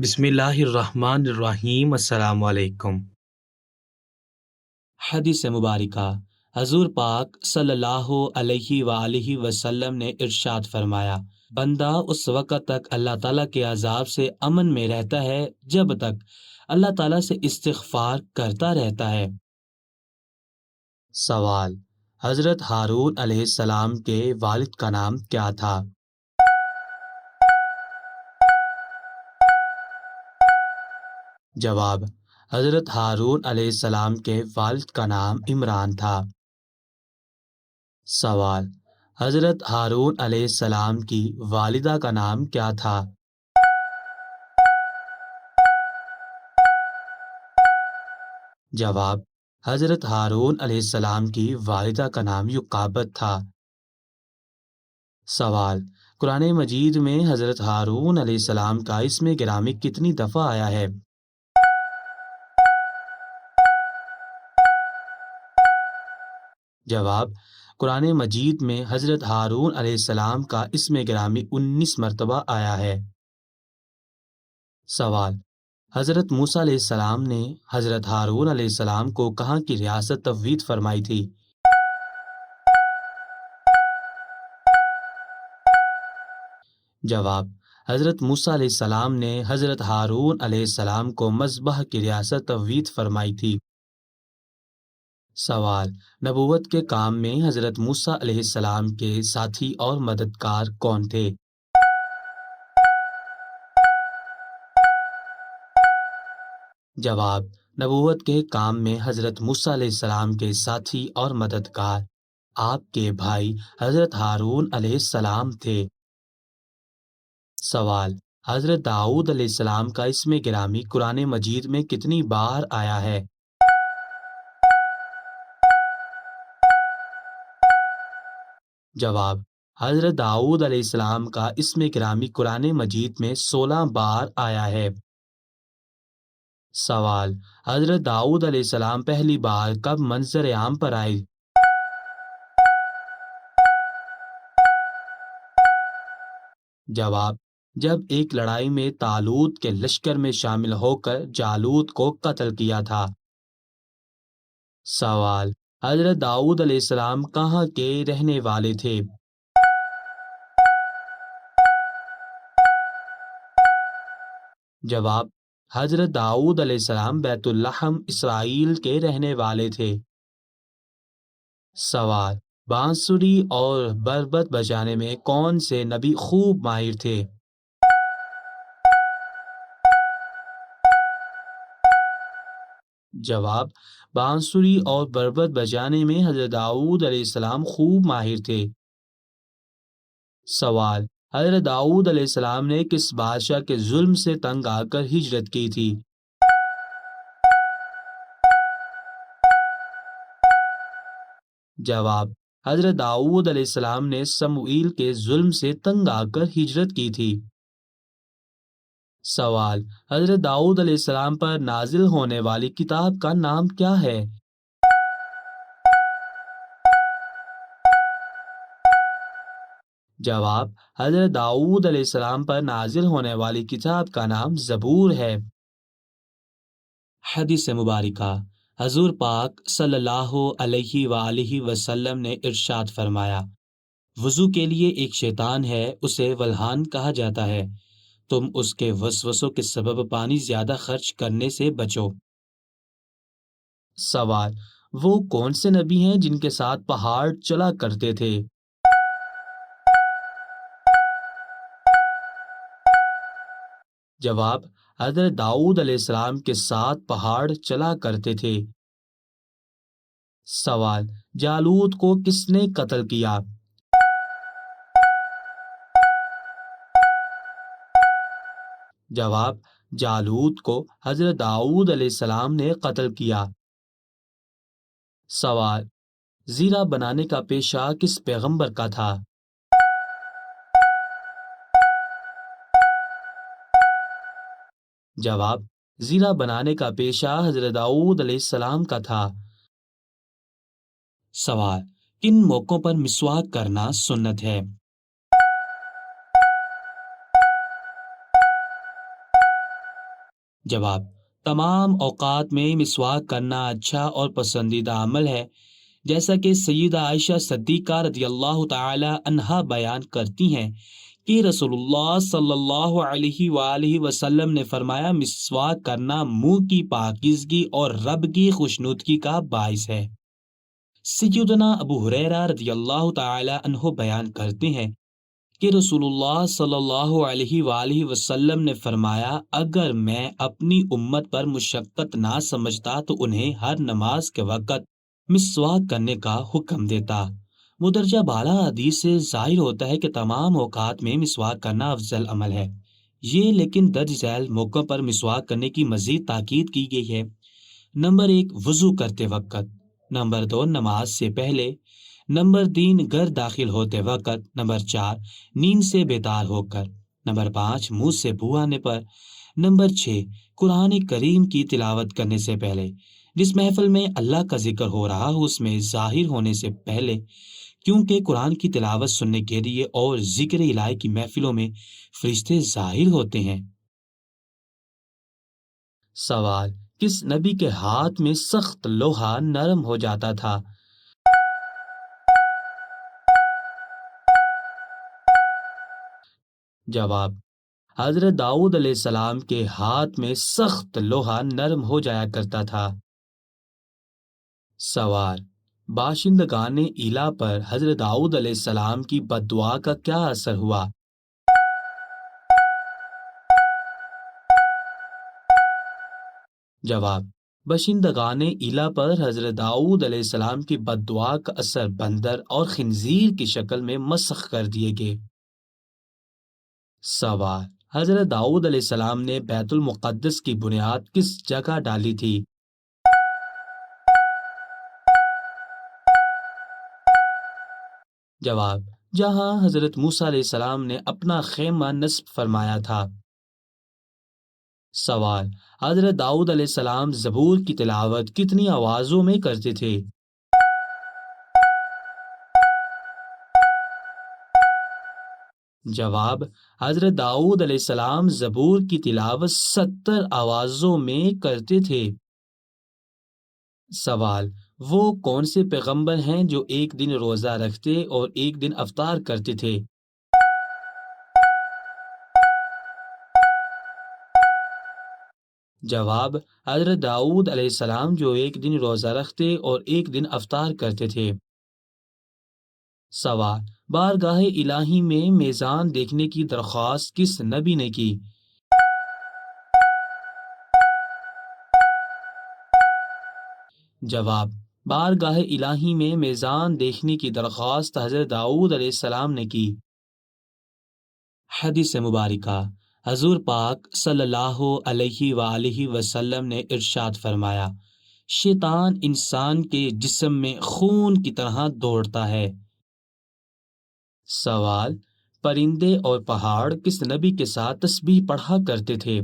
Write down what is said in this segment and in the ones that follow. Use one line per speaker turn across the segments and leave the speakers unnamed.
بسم اللہ الرحمن الرحیم۔ السلام علیکم۔ حدیث مبارکہ۔ حضور پاک صلی اللہ علیہ وآلہ وسلم نے ارشاد فرمایا، بندہ اس وقت تک اللہ تعالیٰ کے عذاب سے امن میں رہتا ہے جب تک اللہ تعالیٰ سے استغفار کرتا رہتا ہے۔ سوال: حضرت ہارون علیہ السلام کے والد کا نام کیا تھا؟ جواب: حضرت ہارون علیہ السلام کے والد کا نام عمران تھا۔ سوال: حضرت ہارون علیہ السلام کی والدہ کا نام کیا تھا؟ جواب: حضرت ہارون علیہ السلام کی والدہ کا نام یقابت تھا۔ سوال: قرآن مجید میں حضرت ہارون علیہ السلام کا اسم گرامی کتنی دفعہ آیا ہے؟ جواب: قرآن مجید میں حضرت ہارون علیہ السلام کا اسم گرامی 19 مرتبہ آیا ہے۔ سوال: حضرت موسیٰ علیہ السلام نے حضرت ہارون علیہ السلام کو کہاں کی ریاست تفویض فرمائی تھی؟ جواب: حضرت موسیٰ علیہ السلام نے حضرت ہارون علیہ السلام کو مذبح کی ریاست تفویض فرمائی تھی۔ سوال: نبوت کے کام میں حضرت موسیٰ علیہ السلام کے ساتھی اور مددگار کون تھے؟ جواب: نبوت کے کام میں حضرت موسیٰ علیہ السلام کے ساتھی اور مددگار آپ کے بھائی حضرت ہارون علیہ السلام تھے۔ سوال: حضرت داؤد علیہ السلام کا اسم گرامی قرآن مجید میں کتنی بار آیا ہے؟ جواب: حضرت داؤد علیہ السلام کا اسم گرامی قرآن مجید میں 16 بار آیا ہے۔ سوال: حضرت داؤد علیہ السلام پہلی بار کب منظر عام پر آئے؟ جواب: جب ایک لڑائی میں طالوت کے لشکر میں شامل ہو کر جالوت کو قتل کیا تھا۔ سوال: حضرت داؤد علیہ السلام کہاں کے رہنے والے تھے؟ جواب: حضرت داؤد علیہ السلام بیت اللحم اسرائیل کے رہنے والے تھے۔ سوال: بانسری اور بربط بجانے میں کون سے نبی خوب ماہر تھے؟ جواب: بانسری اور بربط بجانے میں حضرت داؤد علیہ السلام خوب ماہر تھے۔ سوال: حضرت داؤد علیہ السلام نے کس بادشاہ کے ظلم سے تنگ آ کر ہجرت کی تھی؟ جواب: حضرت داؤد علیہ السلام نے سموئیل کے ظلم سے تنگ آ کر ہجرت کی تھی۔ سوال: حضرت داؤد علیہ السلام پر نازل ہونے والی کتاب کا نام کیا ہے؟ جواب: حضرت داؤد علیہ السلام پر نازل ہونے والی کتاب کا نام زبور ہے۔ حدیث مبارکہ۔ حضور پاک صلی اللہ علیہ وآلہ وسلم نے ارشاد فرمایا، وضو کے لیے ایک شیطان ہے، اسے ولہان کہا جاتا ہے، تم اس کے وسوسوں کے سبب پانی زیادہ خرچ کرنے سے بچو۔ سوال: وہ کون سے نبی ہیں جن کے ساتھ پہاڑ چلا کرتے تھے؟ جواب: حضرت داؤد علیہ السلام کے ساتھ پہاڑ چلا کرتے تھے۔ سوال: جالوت کو کس نے قتل کیا؟ جواب: جالوت کو حضرت داؤد علیہ السلام نے قتل کیا۔ سوال: زیرہ بنانے کا پیشہ کس پیغمبر کا تھا؟ جواب: زیرہ بنانے کا پیشہ حضرت داؤد علیہ السلام کا تھا۔ سوال: کن موقعوں پر مسواک کرنا سنت ہے؟ جواب: تمام اوقات میں مسواک کرنا اچھا اور پسندیدہ عمل ہے، جیسا کہ سیدہ عائشہ صدیقہ رضی اللہ تعالی عنہا بیان کرتی ہیں کہ رسول اللہ صلی اللہ علیہ وآلہ وسلم نے فرمایا، مسواک کرنا منہ کی پاکیزگی اور رب کی خوشنودگی کا باعث ہے۔ سیدنا ابو ہریرہ رضی اللہ تعالی عنہ بیان کرتے ہیں کہ رسول اللہ صلی اللہ علیہ وآلہ وسلم نے فرمایا، اگر میں اپنی امت پر مشقت نہ سمجھتا تو انہیں ہر نماز کے وقت مسواک کرنے کا حکم دیتا۔ مدرجہ بالا حدیث سے ظاہر ہوتا ہے کہ تمام اوقات میں مسواک کرنا افضل عمل ہے، یہ لیکن درج ذیل موقع پر مسواک کرنے کی مزید تاکید کی گئی ہے۔ نمبر 1، وضو کرتے وقت۔ نمبر 2، نماز سے پہلے۔ نمبر 3، گھر داخل ہوتے وقت۔ نمبر 4، نیند سے بیدار ہو کر۔ نمبر 5، منہ سے بو آنے پر۔ نمبر 6، قرآن کریم کی تلاوت کرنے سے پہلے۔ جس محفل میں اللہ کا ذکر ہو رہا ہو اس میں ظاہر ہونے سے پہلے، کیونکہ قرآن کی تلاوت سننے کے لیے اور ذکر الہی کی محفلوں میں فرشتے ظاہر ہوتے ہیں۔ سوال: کس نبی کے ہاتھ میں سخت لوہا نرم ہو جاتا تھا؟ جواب: حضرت داؤد علیہ السلام کے ہاتھ میں سخت لوہا نرم ہو جایا کرتا تھا۔ سوال: باشندگان ایلا پر حضرت داؤد علیہ السلام کی بد دعا کا کیا اثر ہوا؟ جواب: باشندگان ایلا پر حضرت داؤد علیہ السلام کی بد دعا کا اثر بندر اور خنزیر کی شکل میں مسخ کر دیے گئے۔ سوال: حضرت داؤد علیہ السلام نے بیت المقدس کی بنیاد کس جگہ ڈالی تھی؟ جواب: جہاں حضرت موسیٰ علیہ السلام نے اپنا خیمہ نصب فرمایا تھا۔ سوال: حضرت داؤد علیہ السلام زبور کی تلاوت کتنی آوازوں میں کرتے تھے؟ جواب: حضرت داؤد علیہ السلام زبور کی تلاوت 70 آوازوں میں کرتے تھے۔ سوال: وہ کون سے پیغمبر ہیں جو ایک دن روزہ رکھتے اور ایک دن افطار کرتے تھے؟ جواب: حضرت داؤد علیہ السلام جو ایک دن روزہ رکھتے اور ایک دن افطار کرتے تھے۔ سوال: بارگاہ الہی میں میزان دیکھنے کی درخواست کس نبی نے کی؟ جواب: بارگاہ الہی میں میزان دیکھنے کی درخواست حضرت داؤد علیہ السلام نے کی۔ حدیث مبارکہ: حضور پاک صلی اللہ علیہ وآلہ وسلم نے ارشاد فرمایا، شیطان انسان کے جسم میں خون کی طرح دوڑتا ہے۔ سوال: پرندے اور پہاڑ کس نبی کے ساتھ تسبیح پڑھا کرتے تھے؟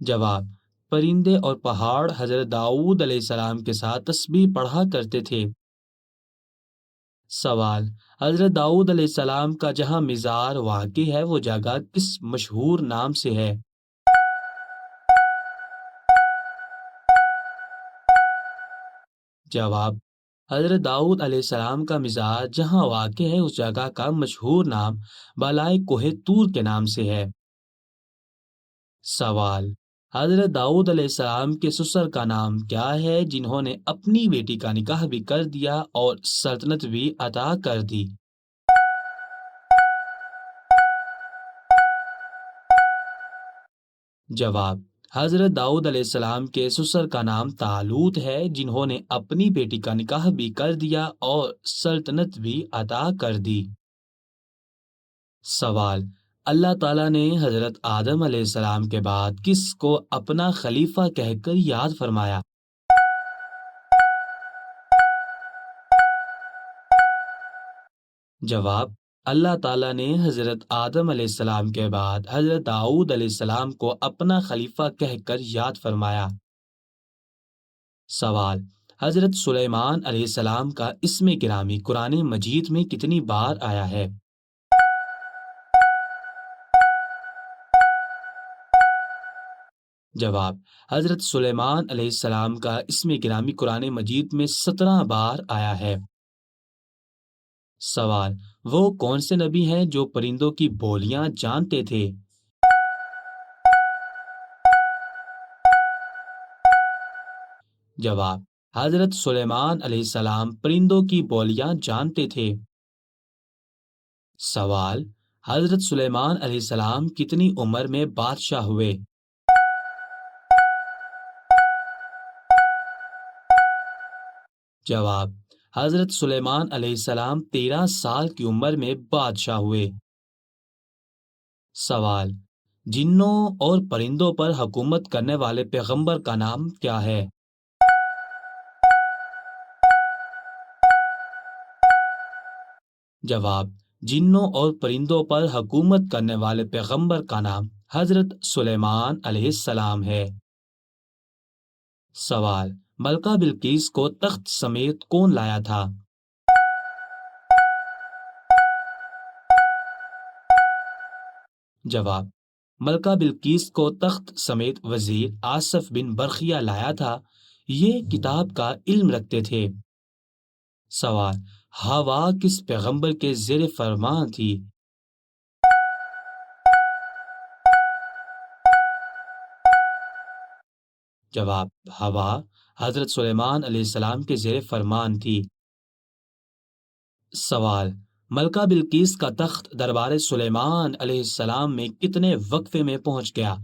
جواب: پرندے اور پہاڑ حضرت داؤد علیہ السلام کے ساتھ تسبیح پڑھا کرتے تھے۔ سوال: حضرت داؤد علیہ السلام کا جہاں مزار واقع ہے وہ جگہ کس مشہور نام سے ہے؟ جواب: حضرت داؤد علیہ السلام کا مزار جہاں واقع ہے اس جگہ کا مشہور نام بالائے کوہ طور کے نام سے ہے۔ سوال: حضرت داؤد علیہ السلام کے سسر کا نام کیا ہے جنہوں نے اپنی بیٹی کا نکاح بھی کر دیا اور سلطنت بھی عطا کر دی؟ جواب: حضرت داؤد علیہ السلام کے سسر کا نام طالوت ہے جنہوں نے اپنی بیٹی کا نکاح بھی کر دیا اور سلطنت بھی عطا کر دی۔ سوال: اللہ تعالیٰ نے حضرت آدم علیہ السلام کے بعد کس کو اپنا خلیفہ کہہ کر یاد فرمایا؟ جواب: اللہ تعالیٰ نے حضرت آدم علیہ السلام کے بعد حضرت داؤد علیہ السلام کو اپنا خلیفہ کہہ کر یاد فرمایا۔ سوال: حضرت سلیمان علیہ السلام کا اسم گرامی قرآن مجید میں کتنی بار آیا ہے؟ جواب: حضرت سلیمان علیہ السلام کا اسم گرامی قرآن مجید میں 17 بار آیا ہے۔ سوال: وہ کون سے نبی ہیں جو پرندوں کی بولیاں جانتے تھے؟ جواب: حضرت سلیمان علیہ السلام پرندوں کی بولیاں جانتے تھے۔ سوال: حضرت سلیمان علیہ السلام کتنی عمر میں بادشاہ ہوئے؟ جواب: حضرت سلیمان علیہ السلام 13 سال کی عمر میں بادشاہ ہوئے۔ سوال: جنوں اور پرندوں پر حکومت کرنے والے پیغمبر کا نام کیا ہے؟ جواب: جنوں اور پرندوں پر حکومت کرنے والے پیغمبر کا نام حضرت سلیمان علیہ السلام ہے۔ سوال: ملکہ بلقیس کو تخت سمیت کون لایا تھا؟ جواب: ملکہ بلقیس کو تخت سمیت وزیر آصف بن برخیہ لایا تھا۔ یہ کتاب کا علم رکھتے تھے۔ سوال: ہوا کس پیغمبر کے زیر فرمان تھی؟ جواب: ہوا حضرت سلیمان علیہ السلام کے زیر فرمان تھی۔ سوال: ملکہ بلقیس کا تخت دربار سلیمان علیہ السلام میں کتنے وقفے میں پہنچ گیا؟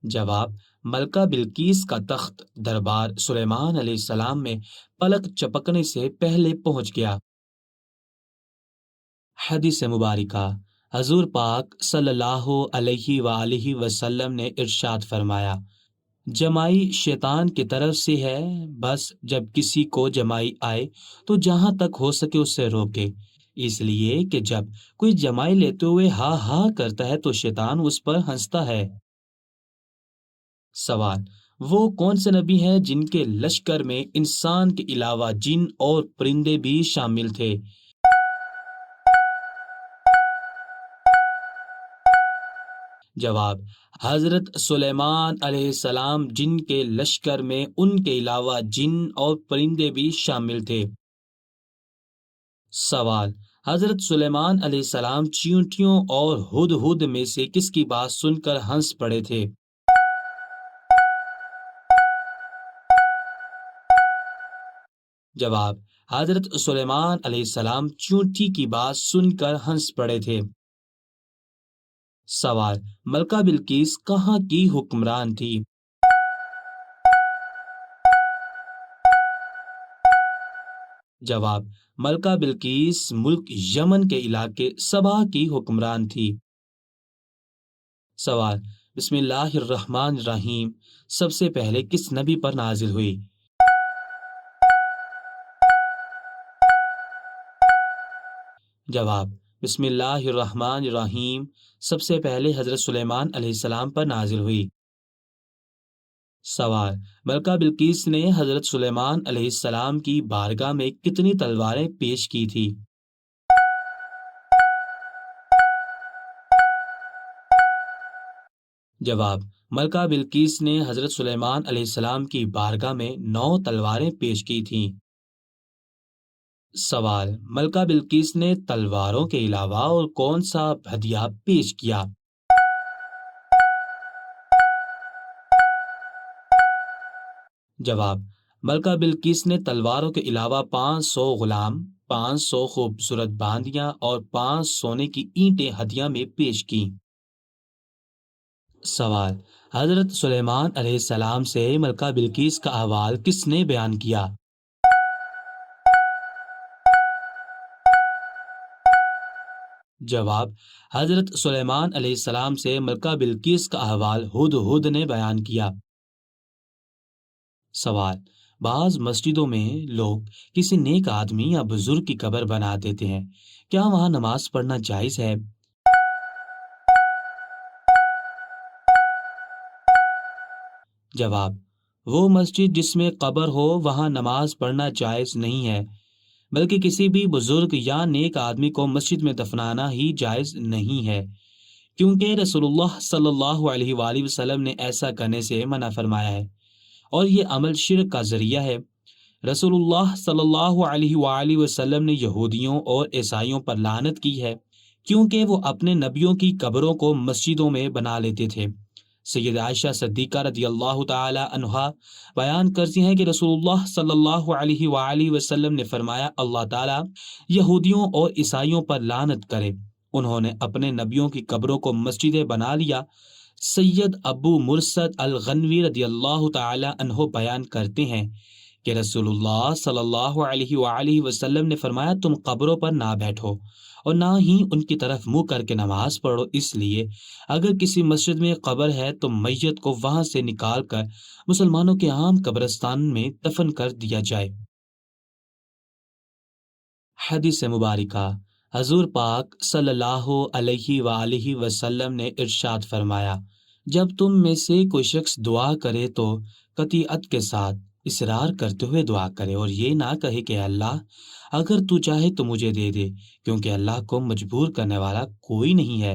جواب: ملکہ بلقیس کا تخت دربار سلیمان علیہ السلام میں پلک چپکنے سے پہلے پہنچ گیا۔ حدیث مبارکہ: حضور پاک صلی اللہ علیہ وآلہ وسلم نے ارشاد فرمایا: جمائی شیطان کی طرف سے ہے، بس جب کسی کو جمائی آئے تو جہاں تک ہو سکے اس سے روکے، اس لیے کہ جب کوئی جمائی لیتے ہوئے ہاں ہاں کرتا ہے تو شیطان اس پر ہنستا ہے۔ سوال: وہ کون سے نبی ہیں جن کے لشکر میں انسان کے علاوہ جن اور پرندے بھی شامل تھے؟ جواب: حضرت سلیمان علیہ السلام جن کے لشکر میں ان کے علاوہ جن اور پرندے بھی شامل تھے۔ سوال: حضرت سلیمان علیہ السلام چیونٹیوں اور ہدہد میں سے کس کی بات سن کر ہنس پڑے تھے؟ جواب: حضرت سلیمان علیہ السلام چیونٹی کی بات سن کر ہنس پڑے تھے۔ سوال: ملکہ بلقیس کہاں کی حکمران تھی؟ جواب: ملکہ بلقیس ملک یمن کے علاقے سبا کی حکمران تھی۔ سوال: بسم اللہ الرحمن الرحیم سب سے پہلے کس نبی پر نازل ہوئی؟ جواب: بسم اللہ الرحمن الرحیم سب سے پہلے حضرت سلیمان علیہ السلام پر نازل ہوئی۔ سوال: ملکہ بلقیس نے حضرت سلیمان علیہ السلام کی بارگاہ میں کتنی تلواریں پیش کی تھی؟ جواب: ملکہ بلقیس نے حضرت سلیمان علیہ السلام کی بارگاہ میں 9 تلواریں پیش کی تھیں۔ سوال: ملکہ بلقیس نے تلواروں کے علاوہ اور کون سا ہدیہ پیش کیا؟ جواب: ملکہ بلقیس نے تلواروں کے علاوہ 500 غلام، 500 خوبصورت باندیاں اور 5 سونے کی اینٹیں ہدیہ میں پیش کی۔ سوال: حضرت سلیمان علیہ السلام سے ملکہ بلقیس کا احوال کس نے بیان کیا؟ جواب: حضرت سلیمان علیہ السلام سے ملکہ بلقیس کا احوال ہدہد نے بیان کیا۔ سوال: بعض مسجدوں میں لوگ کسی نیک آدمی یا بزرگ کی قبر بنا دیتے ہیں، کیا وہاں نماز پڑھنا جائز ہے؟ جواب: وہ مسجد جس میں قبر ہو وہاں نماز پڑھنا جائز نہیں ہے، بلکہ کسی بھی بزرگ یا نیک آدمی کو مسجد میں دفنانا ہی جائز نہیں ہے، کیونکہ رسول اللہ صلی اللہ علیہ وآلہ وسلم نے ایسا کرنے سے منع فرمایا ہے، اور یہ عمل شرک کا ذریعہ ہے۔ رسول اللہ صلی اللہ علیہ وآلہ وسلم نے یہودیوں اور عیسائیوں پر لعنت کی ہے، کیونکہ وہ اپنے نبیوں کی قبروں کو مسجدوں میں بنا لیتے تھے۔ سید عائشہ صدیقہ رضی اللہ تعالی عنہا بیان کرتی ہیں کہ رسول اللہ صلی اللہ علیہ وآلہ وسلم نے فرمایا، اللہ تعالی یہودیوں اور عیسائیوں پر لعنت کرے، انہوں نے اپنے نبیوں کی قبروں کو مسجدیں بنا لیا۔ سید ابو مرسد الغنوی رضی اللہ تعالی عنہ بیان کرتے ہیں کہ رسول اللہ صلی اللہ علیہ وآلہ وسلم نے فرمایا، تم قبروں پر نہ بیٹھو اور نہ ہی ان کی طرف منہ کر کے نماز پڑھو، اس لیے اگر کسی مسجد میں قبر ہے تو میت کو وہاں سے نکال کر مسلمانوں کے عام قبرستان میں دفن کر دیا جائے۔ حدیث مبارکہ، حضور پاک صلی اللہ علیہ وآلہ وسلم نے ارشاد فرمایا، جب تم میں سے کوئی شخص دعا کرے تو قطیعت کے ساتھ اصرار کرتے ہوئے دعا کرے، اور یہ نہ کہے کہ اللہ اگر تو چاہے تو مجھے دے دے، کیونکہ اللہ کو مجبور کرنے والا کوئی نہیں ہے۔